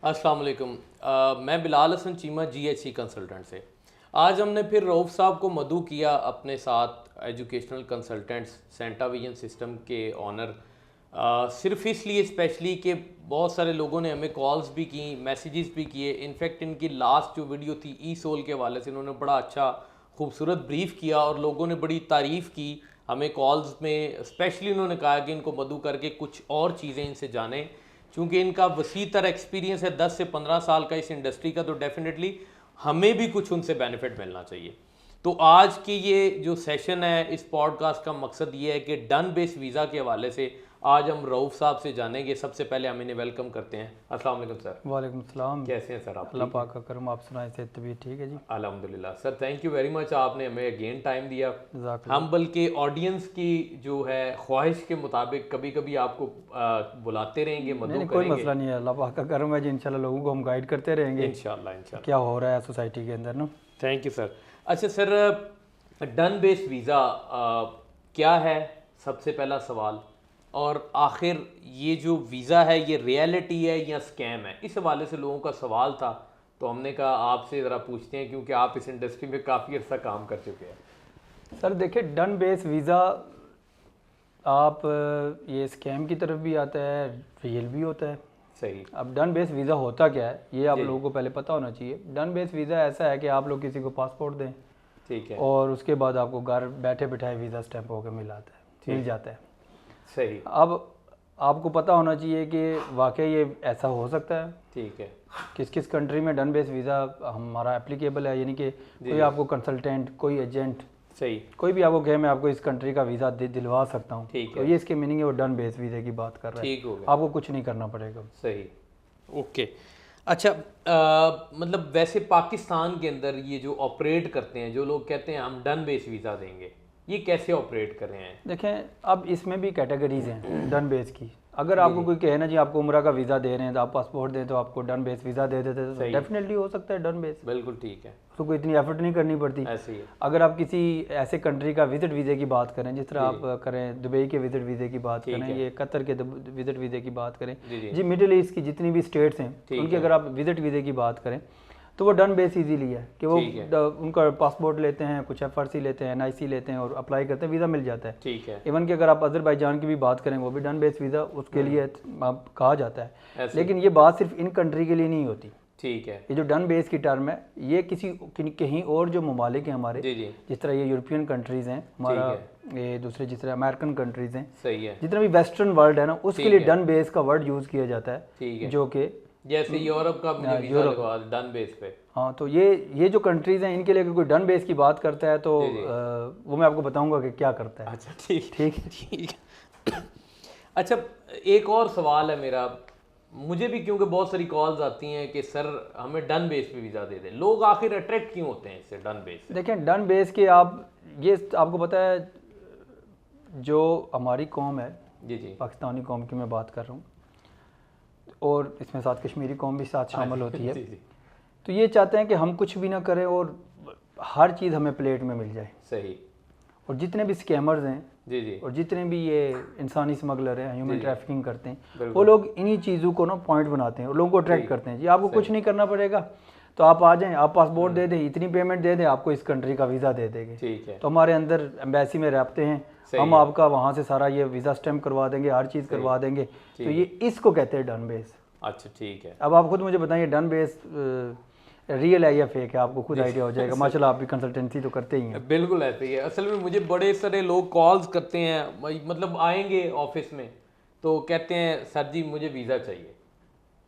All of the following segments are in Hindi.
अस्सलाम वालेकुम। मैं बिलाल हसन चीमा GHC कंसल्टेंट से। आज हमने फिर रऊफ़ साहब को मदऊ किया अपने साथ, educational consultants Santa vision system के ऑनर, सिर्फ इसलिए स्पेशली कि बहुत सारे लोगों ने हमें कॉल्स भी की, मैसेजेस भी किए। इनफैक्ट इनकी लास्ट जो वीडियो थी ई सोल के हवाले से इन्होंने बड़ा अच्छा खूबसूरत ब्रीफ किया और लोगों ने बड़ी तारीफ़ की हमें कॉल्स में। स्पेशली उन्होंने कहा कि इनको मदऊ करके कुछ और चीज़ें इनसे जानें, चूँकि इनका वसी तर एक्सपीरियंस है 10 से 15 साल का इस इंडस्ट्री का, तो डेफिनेटली हमें भी कुछ उनसे बेनिफिट मिलना चाहिए। तो आज की ये जो सेशन है, इस पॉडकास्ट का मकसद ये है कि डन बेस वीज़ा के हवाले से आज हम रऊफ़ साहब से जानेंगे। सबसे पहले हम इन्हें वेलकम करते हैं। अस्सलाम वालेकुम सर। वालेकुम सलाम। कैसे हैं सर आप? अल्लाह पाक का करम, आप सुनाएं, से तबीयत ठीक है जी? अल्हम्दुलिल्लाह sir, thank you very much, आपने हमें अगेन टाइम दिया। जज़ाकल्लाह। हम बल्कि ऑडियंस की जो है ख्वाहिश के मुताबिक कभी कभी आपको बुलाते रहेंगे, मदद नहीं, कोई मसला नहीं है, अल्लाह पाक का करम है जी। इंशाल्लाह लोगों को हम गाइड करते रहेंगे इंशाल्लाह क्या हो रहा है सोसाइटी के अंदर ना। Thank you sir. अच्छा सर, डन बेस वीज़ा क्या है, सबसे पहला सवाल। और आखिर ये जो वीज़ा है ये रियलिटी है या स्कैम है, इस हवाले से लोगों का सवाल था, तो हमने कहा आपसे ज़रा पूछते हैं, क्योंकि आप इस इंडस्ट्री में काफ़ी अर्सा काम कर चुके हैं। सर देखिए, डन बेस वीज़ा आप ये स्कैम की तरफ भी आता है, रियल भी होता है। सही। अब डन बेस वीज़ा होता क्या है ये आप लोगों को पहले पता होना चाहिए। डन बेस वीज़ा ऐसा है कि आप लोग किसी को पासपोर्ट दें, ठीक है, और उसके बाद आपको घर बैठे बिठाए वीज़ा स्टैंप होकर मिल जाता है। सही। अब आपको पता होना चाहिए कि वाकई ये ऐसा हो सकता है। ठीक है। किस किस कंट्री में डन बेस वीज़ा हमारा एप्लीकेबल है, यानी कि कोई आपको कंसल्टेंट, कोई एजेंट, सही, कोई भी आपको कहे मैं आपको इस कंट्री का वीज़ा दिलवा सकता हूँ, ठीक तो है, ये इसके मीनिंग है, वो डन बेस वीज़े की बात कर रहा है। ठीक हो गया, आपको कुछ नहीं करना पड़ेगा। सही, ओके। अच्छा, मतलब वैसे पाकिस्तान के अंदर ये जो ऑपरेट करते हैं, जो लोग कहते हैं हम डन बेस वीज़ा देंगे, ये कैसे ऑपरेट कर रहे हैं? देखें, अब इसमें भी कैटेगरीज हैं डन बेस की। अगर आपको कोई कहे ना जी आपको उम्रा का वीज़ा दे रहे हैं, तो आप पासपोर्ट दें तो आपको डन बेस वीज़ा दे देते, तो डेफिनेटली हो सकता है डन बेस। बिल्कुल ठीक है, उसको कोई इतनी एफर्ट नहीं करनी पड़ती। ऐसे ही है। अगर आप किसी ऐसे कंट्री का विजिट वीज़े की बात करें, जिस तरह आप करें दुबई के विजिट वीज़े की बात करें, ये कतर के विजिट वीज़े की बात करें, जी मिडिल ईस्ट की जितनी भी स्टेट्स हैं उनकी अगर आप विजिट वीज़े की बात करें, तो वो डन बेस इजीली है कि वो उनका पासपोर्ट लेते हैं, कुछ FRC लेते हैं, NIC लेते हैं और अप्लाई करते हैं, वीज़ा मिल जाता है। ठीक है। इवन कि अगर आप अजरबैजान की भी बात करें, वो भी डन बेस वीज़ा उसके लिए आप कहा जाता है। लेकिन ये बात सिर्फ इन कंट्री के लिए नहीं होती। ठीक है। ये जो डन बेस की टर्म है, ये कहीं और जो ममालिक हैं हमारे, जिस तरह ये यूरोपियन कंट्रीज़ हैं हमारा, ये दूसरे जिस तरह अमेरिकन कंट्रीज़ हैं, सही है, जितना भी वेस्टर्न वर्ल्ड है ना, उसके लिए डन बेस का वर्ड यूज़ किया जाता है, जो कि जैसे यूरोप का मुझे वीज़ा लगवा डन बेस पे। हाँ, तो ये जो कंट्रीज़ हैं इनके लिए अगर कोई डन बेस की बात करता है तो वो मैं आपको बताऊंगा कि क्या करता है। अच्छा, ठीक। अच्छा, एक और सवाल है मेरा, मुझे भी, क्योंकि बहुत सारी कॉल्स आती हैं कि सर हमें डन बेस पे वीज़ा दे दें, लोग आखिर अट्रैक्ट क्यों होते हैं इससे डन बेस से? देखें, डन बेस के ये आपको पता है, जो हमारी कौम है, जी पाकिस्तानी कौम की मैं बात कर रहा हूँ, और इसमें साथ कश्मीरी कौम भी साथ शामिल होती है, तो ये चाहते हैं कि हम कुछ भी ना करें और हर चीज़ हमें प्लेट में मिल जाए। सही। और जितने भी स्कैमर्स हैं, जी, और जितने भी ये इंसानी स्मगलर हैं, ह्यूमन ट्रैफिकिंग करते हैं, वो लोग इन्हीं चीज़ों को ना पॉइंट बनाते हैं और लोगों को अट्रैक्ट करते हैं। जी आपको कुछ नहीं करना पड़ेगा, तो आप आ जाएं, आप पासपोर्ट दे दें, इतनी पेमेंट दे दें, आपको इस कंट्री का वीज़ा दे देंगे। ठीक है। तो हमारे अंदर एम्बेसी में रखते हैं, हम आपका वहाँ से सारा ये वीज़ा स्टैम्प करवा देंगे, हर चीज़ करवा देंगे। तो ये इसको कहते हैं डन बेस। अच्छा, ठीक है। अब आप खुद मुझे बताइए डन बेस रियल है या फेक है, आपको खुद आइडिया हो जाएगा। माशाल्लाह आप भी कंसल्टेंसी तो करते ही हैं। बिल्कुल ऐसे ही है। असल में मुझे बड़े सारे लोग कॉल्स करते हैं, मतलब आएंगे ऑफिस में तो कहते हैं सर जी मुझे वीज़ा चाहिए।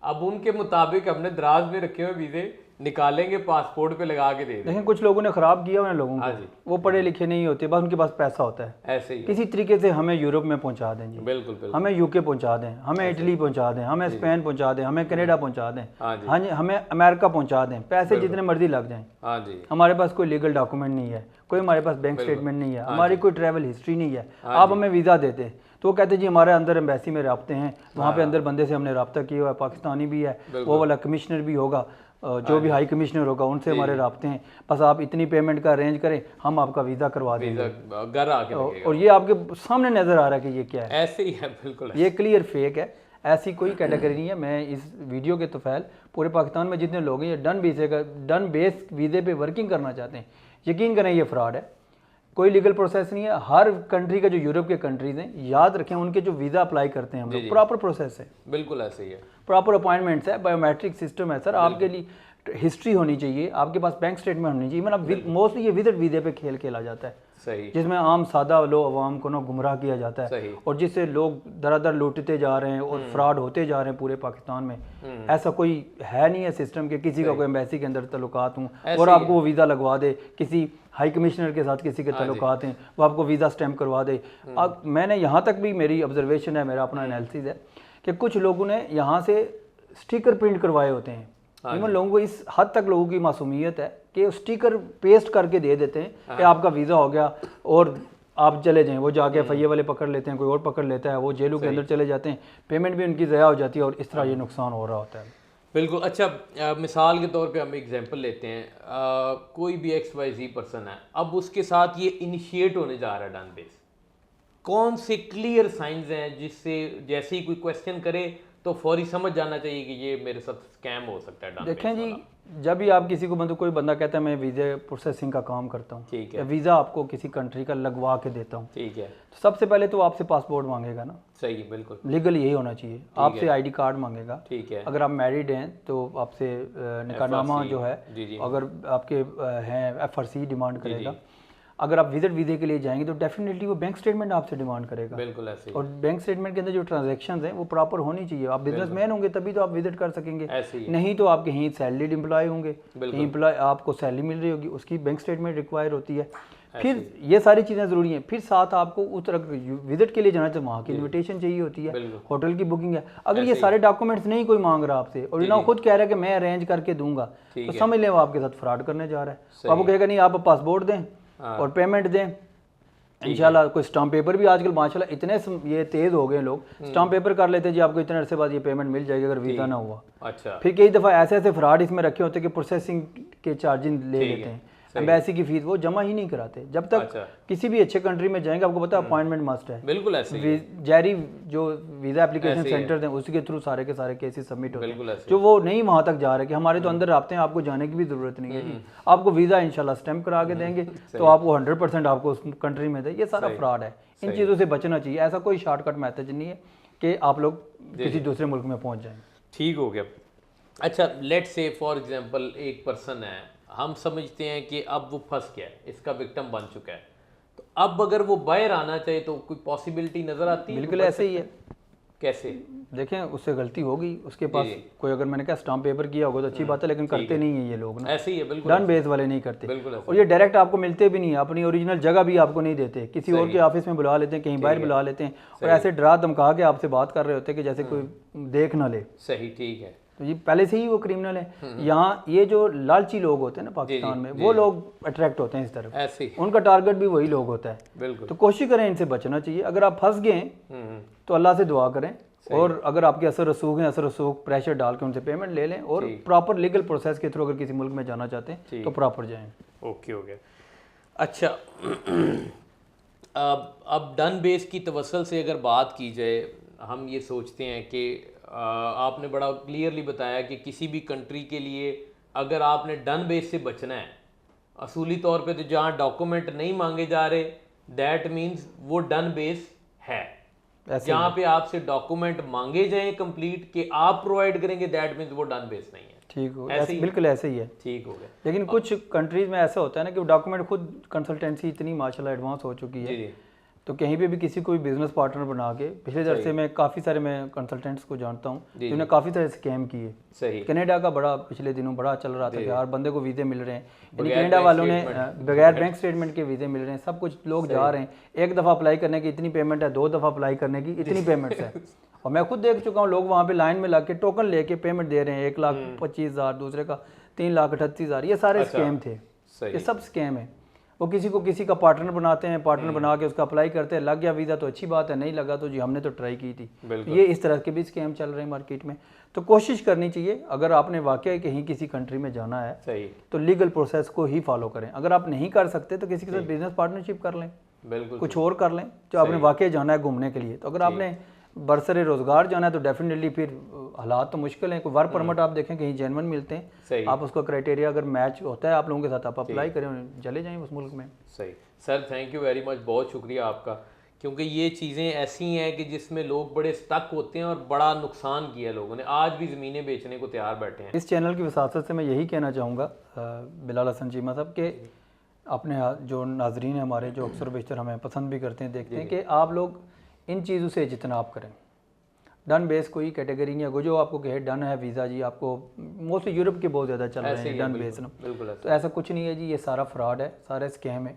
अब उनके मुताबिक हमने दराज में रखे हुए वीज़े निकालेंगे, पासपोर्ट पे लगा के दे देंगे। लेकिन कुछ लोगों ने ख़राब किया उन लोगों को, वो पढ़े लिखे नहीं होते, बस उनके पास पैसा होता है, ऐसे ही किसी तरीके से हमें यूरोप में पहुंचा दें जी, बिल्कुल, हमें UK पहुंचा दें, हमें इटली पहुंचा दें, हमें स्पेन पहुंचा दें, हमें कनाडा पहुंचा दें, हाँ जी, हमें अमेरिका पहुंचा दें, पैसे जितने मर्जी लग जाएं। हाँ जी, हमारे पास कोई लीगल डॉक्यूमेंट नहीं है, कोई हमारे पास बैंक स्टेटमेंट नहीं है, हमारी कोई ट्रैवल हिस्ट्री नहीं है, आप हमें वीज़ा देते, तो वो कहते जी हमारे अंदर एम्बेसी में रब्ते हैं, वहाँ पे अंदर बंदे से हमने रब्ता किया हुआ है, पाकिस्तानी भी है, वो वाला कमिश्नर भी होगा, जो भी हाई कमिश्नर होगा उनसे हमारे रब्ते हैं, बस आप इतनी पेमेंट का अरेंज करें, हम आपका वीज़ा करवा देंगे, घर आके लगेगा। और ये आपके सामने नज़र आ रहा है कि ये क्या है, ऐसे ही है, बिल्कुल ये क्लियर फेक है। ऐसी कोई कैटेगरी नहीं है। मैं इस वीडियो के तोफैल पूरे पाकिस्तान में जितने लोग हैं ये डन बेस वीज़े पे वर्किंग करना चाहते हैं, यकीन करें ये फ्रॉड है, कोई लीगल प्रोसेस नहीं है। हर कंट्री का जो यूरोप के कंट्रीज हैं, याद रखें उनके जो वीज़ा अप्लाई करते हैं हम लोग, प्रॉपर प्रोसेस है, बिल्कुल ऐसे ही है, प्रॉपर अपॉइंटमेंट्स है, बायोमेट्रिक सिस्टम है सर। आपके लिए हिस्ट्री होनी चाहिए, आपके पास बैंक स्टेटमेंट होनी चाहिए। मतलब मोस्टली ये विजिट वीज़े पे खेल खेला जाता है, सही, जिसमें आम सादा लोग अवाम को ना गुमराह किया जाता है, सही। और जिससे लोग दर लूटते जा रहे हैं और फ्रॉड होते जा रहे हैं पूरे पाकिस्तान में। ऐसा कोई है नहीं है सिस्टम के किसी का कोई एम्बेसी के अंदर तल्लुकात हूँ और आपको वो वीज़ा लगवा दे, किसी हाई कमिश्नर के साथ किसी के तल्लुकात हैं वो आपको वीज़ा स्टैम्प करवा दे। अब मैंने यहाँ तक भी, मेरी ऑब्जर्वेशन है, मेरा अपना एनालिसिस है कि कुछ लोगों ने यहाँ से स्टिकर प्रिंट करवाए होते हैं। इवन लोगों को इस हद तक लोगों की मासूमियत है कि स्टिकर पेस्ट करके दे देते हैं कि आपका वीज़ा हो गया और आप चले जाएं। वो जाके फैये वाले पकड़ लेते हैं, कोई और पकड़ लेता है, वो जेलों के अंदर चले जाते हैं, पेमेंट भी उनकी ज़या हो जाती है और इस तरह ये नुकसान हो रहा होता है। बिल्कुल। अच्छा, मिसाल के तौर पे हम एग्जांपल लेते हैं, कोई भी XYZ पर्सन है, अब उसके साथ ये इनिशिएट होने जा रहा है डन बेस, कौन से क्लियर साइंस हैं जिससे जैसे ही कोई क्वेश्चन करे तो फौरी समझ जाना चाहिए कि ये मेरे साथ स्कैम हो सकता है डन बेस? देखें जी, जब भी आप किसी को मतलब कोई बंदा कहता है मैं वीज़ा प्रोसेसिंग का काम करता हूँ, ठीक है, या वीज़ा आपको किसी कंट्री का लगवा के देता हूँ, ठीक है, तो सबसे पहले तो आपसे पासपोर्ट मांगेगा ना, सही, बिल्कुल लीगल यही होना चाहिए। आपसे आईडी कार्ड मांगेगा, ठीक है, अगर आप मैरिड हैं तो आपसे निकाहनामा जो है, अगर आपके हैं FRC डिमांड करेगा। अगर आप विजिट वीज़े के लिए जाएंगे तो डेफिनेटली वो बैंक स्टेटमेंट आपसे डिमांड करेगा, बिल्कुल ऐसे ही। और बैंक स्टेटमेंट के अंदर जो ट्रांजैक्शंस हैं वो प्रॉपर होनी चाहिए। आप बिजनेसमैन होंगे तभी तो आप विजिट कर सकेंगे, नहीं तो आप कहीं सैलरीड एम्प्लॉय होंगे, कहीं एम्प्लॉय आपको सैलरी मिल रही होगी, उसकी बैंक स्टेटमेंट रिक्वायर होती है। फिर ये सारी चीज़ें ज़रूरी हैं। फिर साथ आपको उस तरह विजिट के लिए जाना चाहिए, वहाँ की इन्विटेशन चाहिए होती है, होटल की बुकिंग है। अगर ये सारे डॉक्यूमेंट्स नहीं कोई मांग रहा आपसे और ना खुद कह रहा है कि मैं अरेंज करके दूंगा, तो समझ लें वो आपके साथ फ्रॉड करने जा रहा है। आपको कहेगा नहीं आप पासपोर्ट दें और पेमेंट दें, इंशाल्लाह। कोई स्टाम्प पेपर भी आजकल माशाल्लाह इतने ये तेज़ हो गए लोग, स्टाम्प पेपर कर लेते हैं जी आपको इतने अरसे बाद ये पेमेंट मिल जाएगी अगर वीज़ा ना हुआ। अच्छा, फिर कई दफ़ा ऐसे ऐसे फ्रॉड इसमें रखे होते हैं कि प्रोसेसिंग के चार्जिंग ले लेते हैं, एम्बेसी की फीस वो जमा ही नहीं कराते। जब तक किसी भी अच्छे कंट्री में जाएंगे आपको पता है अपॉइंटमेंट मस्ट है, बिल्कुल ऐसे जारी जो वीज़ा एप्लीकेशन सेंटर्स हैं उसके थ्रू सारे के सारे केसेस सबमिट होते हैं, जो वो नहीं वहाँ तक जा रहे कि हमारे तो अंदर आते हैं, आपको जाने की भी ज़रूरत नहीं है जी, आपको वीज़ा इंशाल्लाह स्टैम्प करा के देंगे तो आपको 100% आपको उस कंट्री में दे। ये सारा फ्रॉड है, इन चीज़ों से बचना चाहिए। ऐसा कोई शॉर्टकट मैथड नहीं है कि आप लोग किसी दूसरे मुल्क में पहुँच जाएँ। ठीक हो गया। अच्छा, लेट्स से फॉर एग्जांपल एक पर्सन है, हम समझते हैं कि अब वो फंस गया है, इसका विक्टिम बन चुका है, तो अब अगर वो बाहर आना चाहे तो कोई पॉसिबिलिटी नज़र आती है? बिल्कुल ऐसे ही है। कैसे? देखें, उससे गलती होगी, उसके पास कोई अगर मैंने कहा स्टाम्प पेपर किया होगा तो अच्छी बात है, लेकिन करते नहीं है ये लोग ना, ऐसे ही है, बिल्कुल डन बेस वाले नहीं करते। बिल्कुल। और ये डायरेक्ट आपको मिलते भी नहीं है, अपनी ओरिजिनल जगह भी आपको नहीं देते, किसी और के ऑफिस में बुला लेते हैं, कहीं बाहर बुला लेते हैं और ऐसे डरा धमका के आपसे बात कर रहे होते हैं कि जैसे कोई देख ना ले। सही, ठीक है। तो ये पहले से ही वो क्रिमिनल है। यहाँ ये जो लालची लोग होते हैं ना पाकिस्तान में, वो लोग अट्रैक्ट होते हैं इस तरफ, ऐसे उनका टारगेट भी वही लोग होता है। बिल्कुल। तो कोशिश करें इनसे बचना चाहिए। अगर आप फंस गए तो अल्लाह से दुआ करें, और अगर आपके असर रसूख हैं, असर रसूख प्रेशर डाल के उनसे पेमेंट ले लें, और प्रॉपर लीगल प्रोसेस के थ्रू अगर किसी मुल्क में जाना चाहते हैं तो प्रॉपर जाएं। ओके हो गया। अच्छा, अब डन बेस की तवसल से अगर बात की जाए, हम ये सोचते हैं कि आपने बड़ा क्लियरली बताया कि किसी भी कंट्री के लिए अगर आपने डन बेस से बचना है, असूली तौर पे तो जहाँ डॉक्यूमेंट नहीं मांगे जा रहे, दैट मीन्स वो डन बेस है। जहाँ पे आपसे डॉक्यूमेंट मांगे जाएं कंप्लीट कि आप प्रोवाइड करेंगे, दैट मीन्स वो डन बेस नहीं है। ठीक हो, बिल्कुल ऐसे ही है। ठीक हो गया। लेकिन कुछ कंट्रीज में ऐसा होता है ना कि डॉक्यूमेंट खुद कंसल्टेंसी इतनी माशाल्लाह एडवांस हो चुकी है, तो कहीं पे भी किसी को भी बिजनेस पार्टनर बना के, पिछले दरसे में काफ़ी सारे मैं कंसल्टेंट्स को जानता हूँ जिन्होंने काफ़ी सारे स्कैम किए। सही। कनाडा का बड़ा पिछले दिनों बड़ा चल रहा था कि हर बंदे को वीज़े मिल रहे हैं, यानी कनाडा वालों ने बगैर बैंक स्टेटमेंट के वीज़े मिल रहे हैं, सब कुछ लोग जा रहे हैं, एक दफ़ा अप्लाई करने की इतनी पेमेंट है, 2 दफ़ा अप्लाई करने की इतनी पेमेंट्स है। और मैं खुद देख चुका हूँ लोग वहाँ पे लाइन में लग के टोकन लेके पेमेंट दे रहे हैं, 1,25,000, दूसरे का 3,38,000। ये सारे स्कैम थे, ये सब स्कैम है। वो किसी को किसी का पार्टनर बनाते हैं, पार्टनर बना के उसका अप्लाई करते हैं, लग गया वीज़ा तो अच्छी बात है, नहीं लगा तो जी हमने तो ट्राई की थी। ये इस तरह के भी स्कैम चल रहे हैं मार्केट में। तो कोशिश करनी चाहिए, अगर आपने वाकई कहीं किसी कंट्री में जाना है सही, तो लीगल प्रोसेस को ही फॉलो करें। अगर आप नहीं कर सकते तो किसी के साथ बिजनेस पार्टनरशिप कर लें, बिल्कुल कुछ और कर लें। जो आपने वाकई जाना है घूमने के लिए, तो अगर आपने बरसरे रोजगार जाना है तो डेफिनेटली फिर हालात तो मुश्किल हैं। कोई वर्क परमिट आप देखें कहीं जेन्युइन मिलते हैं, आप उसका क्राइटेरिया अगर मैच होता है आप लोगों के साथ, आप अप्लाई करें, चले जाएं उस मुल्क में। सही sir, thank you very much, बहुत शुक्रिया आपका, क्योंकि ये चीज़ें ऐसी हैं कि जिसमें लोग बड़े स्टक होते हैं और बड़ा नुकसान किया लोगों ने, आज भी ज़मीनें बेचने को तैयार बैठे हैं। इस चैनल की वसासत से मैं यही कहना चाहूँगा बिलाल हसन चीमा साहब के अपने जो नाजरीन हैं हमारे, जो अक्सर बेशतर हमें पसंद भी करते हैं, देखते हैं कि आप लोग इन चीज़ों से इज्तनाब करें। डन बेस कोई कैटेगरी नहीं है, जो आपको कहे डन है वीज़ा जी, आपको मोस्टली यूरोप के बहुत ज़्यादा चल रहे हैं डन बेस ना, तो ऐसा कुछ नहीं है जी, ये सारा फ्रॉड है, सारा स्कैम है।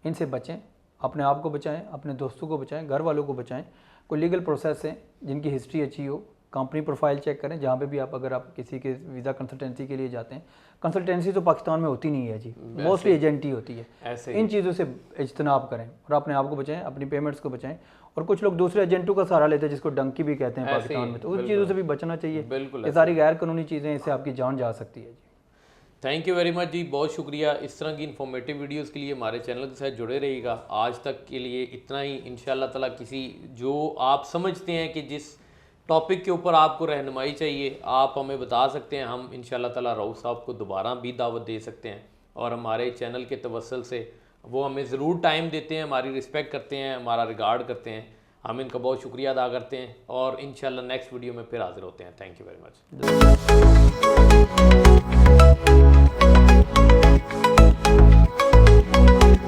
इनसे बचें, अपने आप को बचाएं, अपने दोस्तों को बचाएं, घर वालों को बचाएं। कोई लीगल प्रोसेस है जिनकी हिस्ट्री अच्छी हो, कंपनी प्रोफाइल चेक करें जहाँ पे भी आप, अगर आप किसी के वीज़ा कंसल्टेंसी के लिए जाते हैं, कंसल्टेंसी तो पाकिस्तान में होती नहीं है जी, मोस्टली एजेंट ही होती है। इन चीज़ों से इज्तनाब करें और अपने आप को बचाएं, अपनी पेमेंट्स को बचाएं। और कुछ लोग दूसरे एजेंटों का सहारा लेते हैं जिसको डंकी भी कहते हैं पाकिस्तान में, तो उन चीज़ों से भी बचना चाहिए। ये सारी गैर कानूनी चीज़ें, इससे आपकी जान जा सकती है जी। थैंक यू वेरी मच जी, बहुत शुक्रिया। इस तरह की इन्फॉर्मेटिव वीडियोस के लिए हमारे चैनल के साथ जुड़े रहिएगा। आज तक के लिए इतना ही। इंशाल्लाह ताला किसी जो आप समझते हैं कि जिस टॉपिक के ऊपर आपको रहनुमाई चाहिए, आप हमें बता सकते हैं, हम इंशाल्लाह ताला रऊफ साहब को दोबारा भी दावत दे सकते हैं। और हमारे चैनल के तवस्सुल से वो हमें ज़रूर टाइम देते हैं, हमारी रिस्पेक्ट करते हैं, हमारा रिगार्ड करते हैं, हम इनका बहुत शुक्रिया अदा करते हैं। और इंशाल्लाह नेक्स्ट वीडियो में फिर हाजिर होते हैं। Thank you very much.